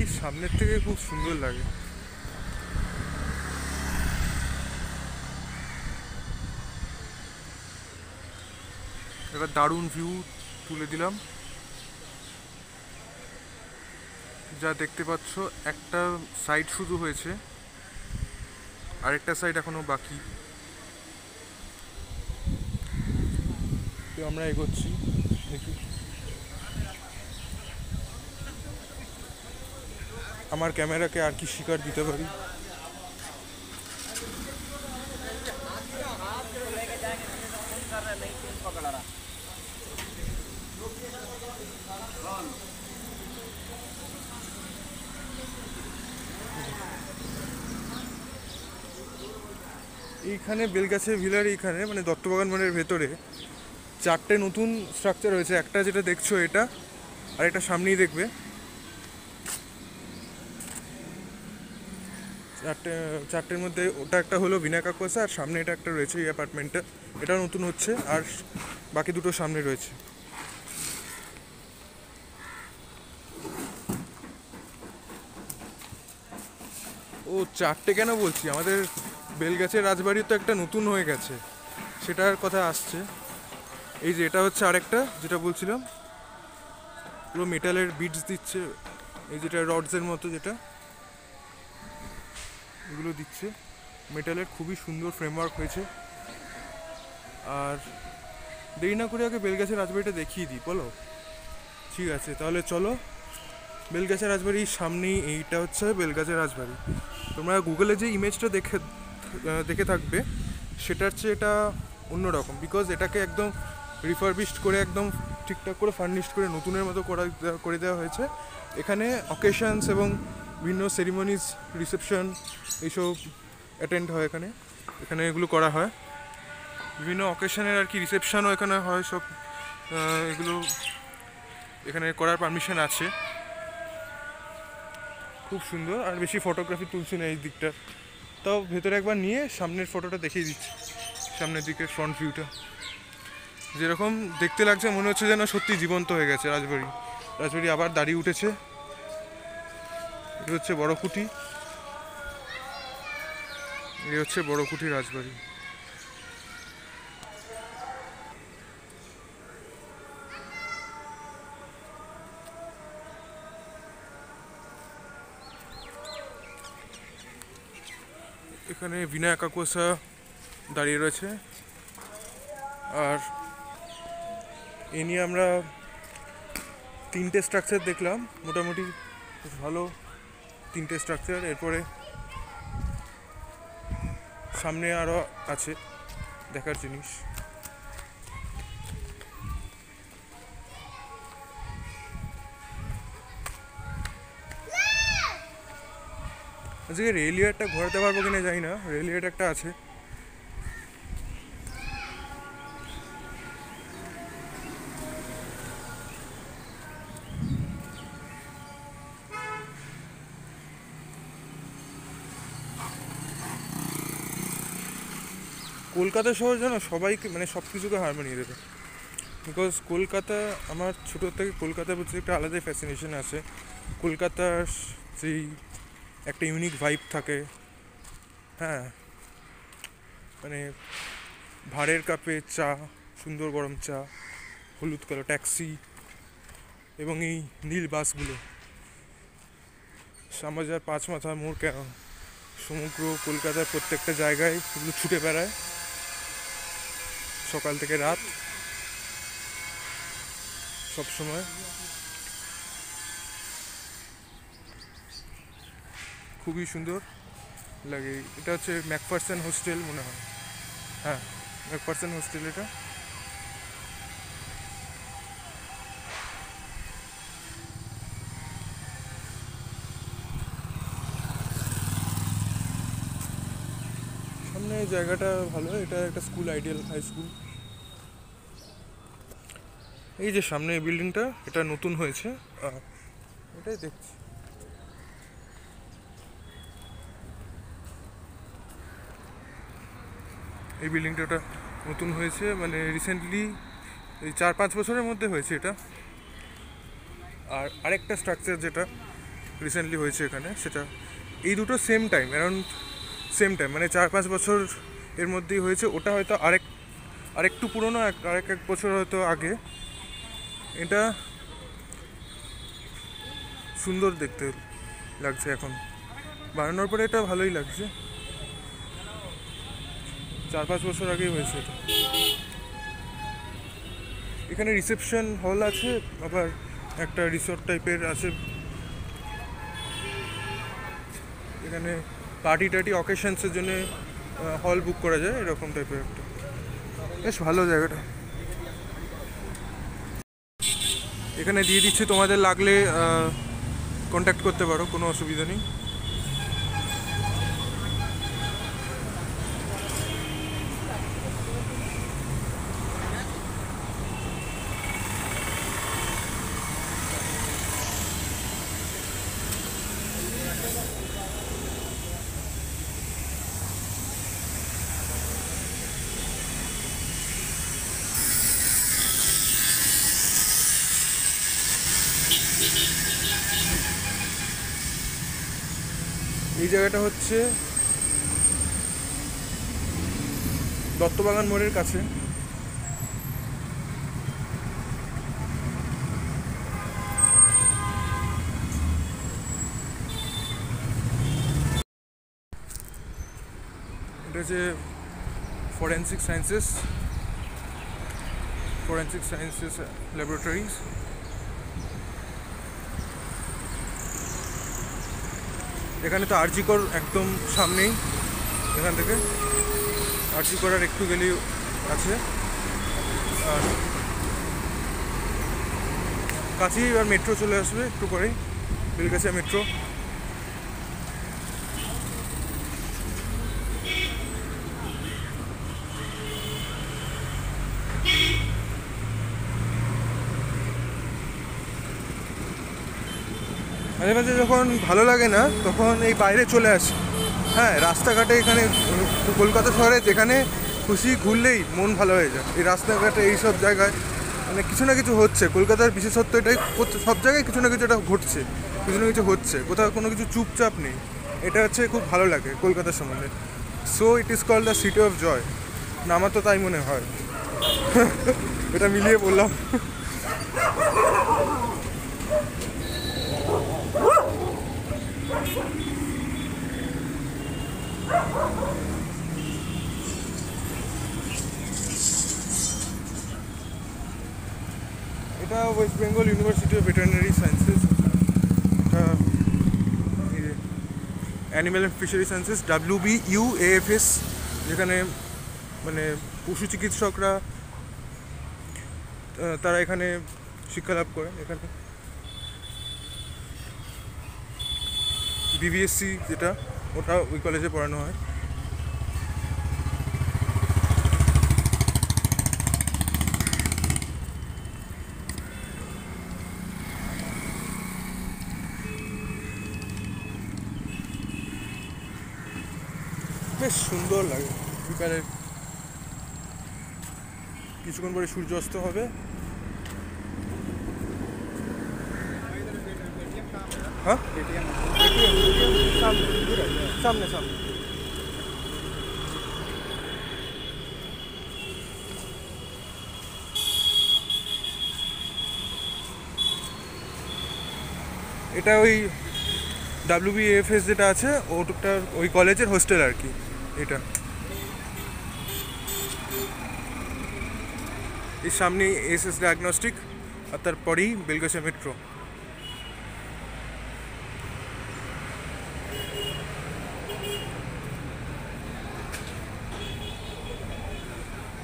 এই সামনের থেকে খুব সুন্দর লাগে। এবার দারুণ ভিউ তুলে দিলাম। যা দেখতে পাচ্ছ, একটা সাইড শুরু হয়েছে, আরেকটা সাইড এখনো বাকি। তো আমরা এগোচ্ছি, দেখি আমার ক্যামেরাকে আর কি শিকার দিতে পারি। এইখানে বেলগাছে ভিলার এইখানে মানে দত্তবাগান মানের ভেতরে 4টে নতুন স্ট্রাকচার হয়েছে। একটা যেটা দেখছো এটা, আর একটা সামনেই দেখবে। চারটের মধ্যে ওটা একটা হলো বিনা কাকোসা, আর সামনে এটা একটা রয়েছে এই অ্যাপার্টমেন্টটা, এটা নতুন হচ্ছে, আর বাকি দুটো সামনে রয়েছে। ও 4টে কেন বলছি, আমাদের বেলগাছের রাজবাড়ি তো একটা নতুন হয়ে গেছে, সেটার কথা আসছে। এই যে এটা হচ্ছে আরেকটা যেটা বলছিলাম, পুরো মেটালের বিটস দিচ্ছে, এই যেটা রডসের মতো যেটা, এগুলো দিচ্ছে মেটালের, খুবই সুন্দর ফ্রেমওয়ার্ক হয়েছে। আর দেরি না করে আগে বেলগাছের রাজবাড়িটা দেখিয়ে দিই, বলো? ঠিক আছে, তাহলে চলো। বেলগাছের রাজবাড়ির সামনেই এইটা হচ্ছে বেলগাছের রাজবাড়ি। তোমরা গুগলে যে ইমেজটা দেখে থাকবে, সেটার চেয়ে এটা অন্যরকম, বিকজ এটাকে একদম রিফারবিশড করে একদম ঠিকঠাক করে ফার্নিশড করে নতুনের মতো করে দেওয়া হয়েছে। এখানে অকেশনস এবং বিভিন্ন সেরিমনিজ, রিসেপশন এইসব অ্যাটেন্ড হয় এখানে, এখানে এগুলো করা হয়। বিভিন্ন অকেশনের আর কি রিসেপশনও এখানে হয় সব। এগুলো এখানে করার পারমিশন আছে। খুব সুন্দর, আর বেশি ফটোগ্রাফি তুলছি না এই দিকটা, তাও ভেতরে একবার নিয়ে সামনের ফটোটা দেখিয়ে দিচ্ছি। সামনের দিকের ফ্রন্ট ভিউটা যেরকম দেখতে লাগছে, মনে হচ্ছে যেন সত্যি জীবন্ত হয়ে গেছে রাজবাড়ি। রাজবাড়ি আবার দাঁড়িয়ে উঠেছে। এটা হচ্ছে বড় খুঁটি, এই হচ্ছে বড় খুঁটি রাজবাড়ি। এখানে বিনায়ক কাকোসা দাঁড়িয়ে রয়েছে। আর এ নিয়ে আমরা 3টে স্ট্রাকচার দেখলাম, মোটামুটি বেশ ভালো 3টে স্ট্রাকচার। এরপরে সামনে আরও আছে দেখার জিনিস। আজকে রেলিয়ারটা ঘোরাতে পারবো কিনা জানি না, রেলিয়ার একটা আছে। কলকাতা শহর যেন সবাইকে মানে সব কিছুকে হার মানিয়ে দেবে, বিকজ কলকাতা, আমার ছোটোর থেকে কলকাতার প্রতি একটা আলাদাই ফ্যাসিনেশন আছে। কলকাতার সেই একটা ইউনিক ভাইব থাকে। হ্যাঁ, মানে ভাঁড়ের কাপে চা, সুন্দর গরম চা, হলুদ কালো ট্যাক্সি, এবং এই নীল বাসগুলো, শ্যামবাজার, পাঁচ মাথা মোড়, কেন সমগ্র কলকাতার প্রত্যেকটা জায়গায় এগুলো ছুটে বেড়ায় সকাল থেকে রাত, সব সময়। খুবই সুন্দর লাগে। এটা হচ্ছে ম্যাকফারসন হোস্টেল মনে হয়, হ্যাঁ ম্যাকফারসন হোস্টেল এটা। সামনে জায়গাটা ভালো, এটা একটা স্কুল, আইডিয়াল হাই স্কুল। এই যে সামনে এই বিল্ডিংটা, এটা নতুন হয়েছে, এটাই দেখছি। এই বিল্ডিংটা ওটা নতুন হয়েছে, মানে রিসেন্টলি এই 4-5 বছরের মধ্যে হয়েছে এটা। আর আরেকটা স্ট্রাকচার যেটা রিসেন্টলি হয়েছে এখানে, সেটা এই দুটো same time, around same time, মানে 4-5 বছর এর মধ্যেই হয়েছে। ওটা হয়তো আরেকটু পুরনো, এক বছর হয়তো আগে। এটা সুন্দর দেখতে লাগছে এখন, বানানোর পরে এটা ভালোই লাগছে। 4-5 বছর আগেই হয়েছে এটা। এখানে রিসেপশন হল আছে, আবার একটা রিসোর্ট টাইপের আছে। এখানে পার্টি অকেশনসের জন্য হল বুক করা যায়, এরকম টাইপের একটা বেশ ভালো জায়গাটা। এখানে দিয়ে দিচ্ছি, তোমাদের লাগলে কন্ট্যাক্ট করতে পারো, কোনো অসুবিধা নেই। এই জায়গাটা হচ্ছে দত্তবাগান মোড়ের কাছে। এটা হচ্ছে ফরেন্সিক সায়েন্সেস ল্যাবরেটরিজ। এখানে তো আরজি কর একদম সামনেই, এখান থেকে আরজি করার একটু গেলেই আছে। আর কাছেই আর মেট্রো চলে আসবে একটু পরেই, বেলগাছিয়া মেট্রো। মাঝে মাঝে যখন ভালো লাগে না, তখন এই বাইরে চলে আসি। হ্যাঁ, রাস্তাঘাটে এখানে কলকাতা শহরে যেখানে খুশি ঘুরলেই মন ভালো হয়ে যায়। এই রাস্তাঘাটে এইসব জায়গায় মানে কিছু না কিছু হচ্ছে। কলকাতার বিশেষত্ব এটাই, সব জায়গায় কিছু না কিছু একটা ঘটছে, কিছু না কিছু হচ্ছে, কোথাও কোনো কিছু চুপচাপ নেই। এটা হচ্ছে খুব ভালো লাগে কলকাতার সম্বন্ধে। So it is called the city of joy. না, আমার তো তাই মনে হয়। এটা মিলিয়ে বললাম। এটা west Bengal university of veterinary sciences, এটা animal and fishery sciences, WBUAFS, যেখানে মানে পশু চিকিৎসকরা তারা এখানে শিক্ষালাভ করে। এখানে BBSC যেটা, ওটা ওই কলেজে পড়ানো হয়। বেশ সুন্দর লাগে বিকালে, কিছুক্ষণ পরে সূর্য অস্ত হবে। হ্যাঁ, সামনে সামনে। এটা ওই WBAFS যেটা আছে, ওটার ওই কলেজের হোস্টেল আর কি এটা। এর সামনে SS ডায়াগনস্টিক, আর তারপরেই বেলগাছিয়া মেট্রো।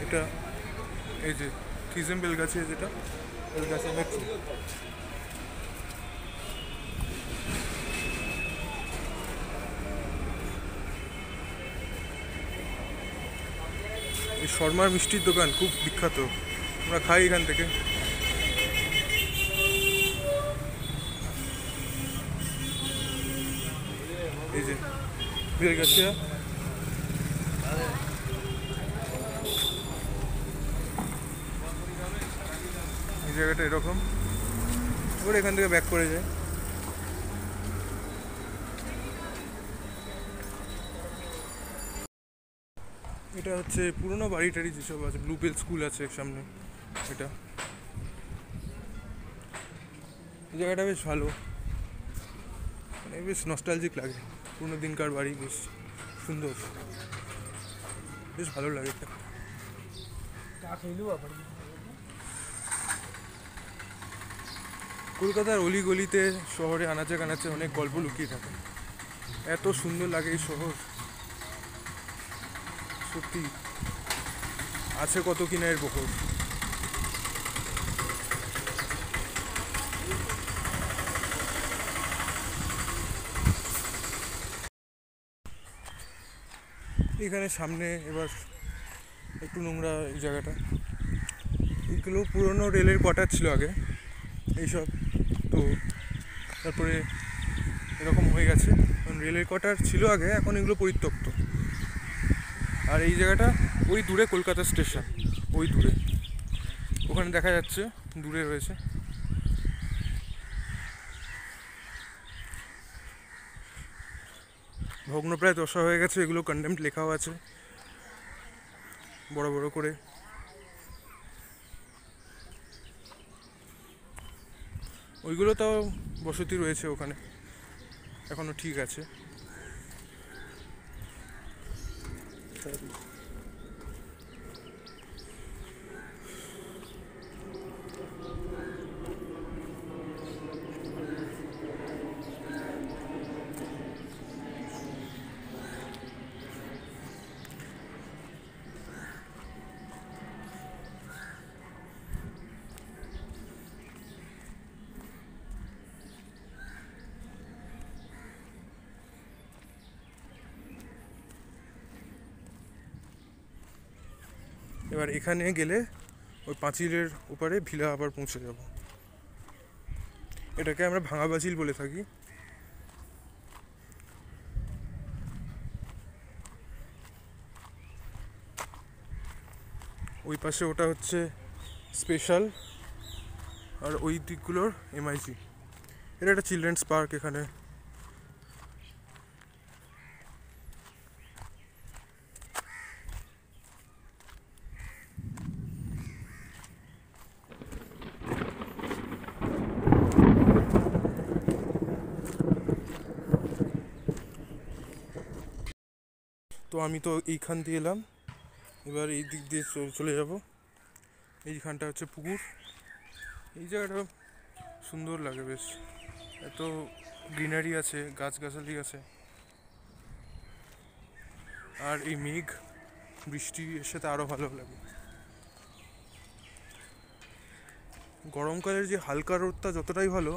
এটা এই যে থিজম বেলগাছিয়া, যেটা বেলগাছিয়া মেট্রো। এই শর্মার মিষ্টির দোকান খুব বিখ্যাত, আমরা খাই এখান থেকে। এই যে বেলগাছিয়া জায়গাটা এরকম, এবার এখান থেকে ব্যাক করে যায়। এটা হচ্ছে পুরোনো বাড়ি টাড়ি যেসব আছে, ব্লুবেল স্কুল আছে সামনে। এটা এই জায়গাটা বেশ ভালো, মানে বেশ নস্টালজিক লাগে, পুরোনো দিনকার বাড়ি, বেশ সুন্দর, বেশ ভালো লাগে এটা। কলকাতার অলিগলিতে, শহরে আনাচে কানাচে অনেক গল্প লুকিয়ে থাকে, এত সুন্দর লাগে এই শহর, সত্যি আছে কত কিনা এর বহর। এখানে সামনে এবার একটু নোংরা এই জায়গাটা, এগুলো পুরনো রেলের কোয়ার্টার ছিল আগে এইসব, তো তারপরে এরকম হয়ে গেছে, কারণ রেলের কোয়ার্টার ছিল আগে, এখন এগুলো পরিত্যক্ত। আর এই জায়গাটা ওই দূরে কলকাতা স্টেশন, ওই দূরে ওখানে দেখা যাচ্ছে, দূরে রয়েছে। ভগ্নপ্রায় দশা হয়ে গেছে, এগুলো কন্ডেমড লেখাও আছে বড় বড় করে। ওইগুলো তাও বসতি রয়েছে ওখানে, এখনো ঠিক আছে। এবার এখানে গেলে ওই পাঁচিলের ওপারে ভিলা আবার পৌঁছে যাব, এটাকে আমরা ভাঙা পাঁচিল বলে থাকি। ওই পাশে ওটা হচ্ছে স্পেশাল, আর ওই দিকগুলোর এমআইজি। এটা একটা চিলড্রেন্স পার্ক এখানে। তো আমি তো এইখান দিয়ে এলাম, এবার এই দিক দিয়ে চলে যাব। এইখানটা হচ্ছে পুকুর, এই জায়গাটা সুন্দর লাগে বেশ, এত গ্রিনারি আছে, গাছগাছালি আছে। আর এই মেঘ বৃষ্টি এর সাথে আরও ভালো লাগে। গরমকালের যে হালকা রোদটা যতটাই ভালো,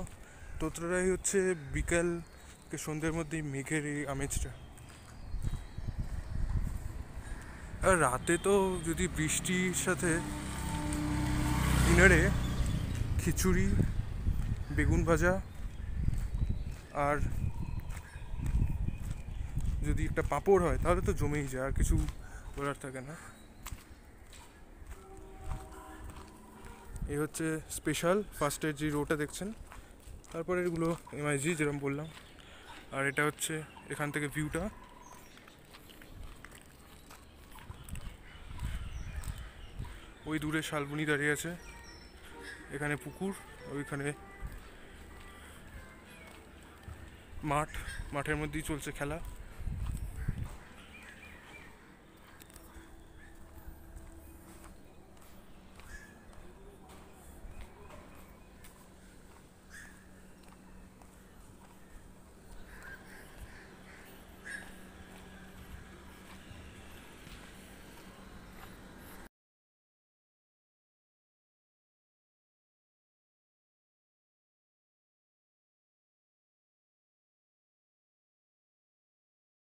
ততটাই হচ্ছে বিকালকে সন্ধ্যের মধ্যে মেঘের এই আমেজটা। আর রাতে তো যদি বৃষ্টির সাথে ডিনারে খিচুড়ি, বেগুন ভাজা, আর যদি একটা পাঁপড় হয় তাহলে তো জমেই যায়, আর কিছু বলার থাকে না। এই হচ্ছে স্পেশাল ফার্স্টের যে রোটা দেখছেন, তারপরে এগুলো এমআইজি যেরকম বললাম। আর এটা হচ্ছে এখান থেকে ভিউটা, ওই দূরে শালবনি দাঁড়িয়ে আছে, এখানে পুকুর, ওইখানে মাঠ, মাঠের মধ্যেই চলছে খেলা।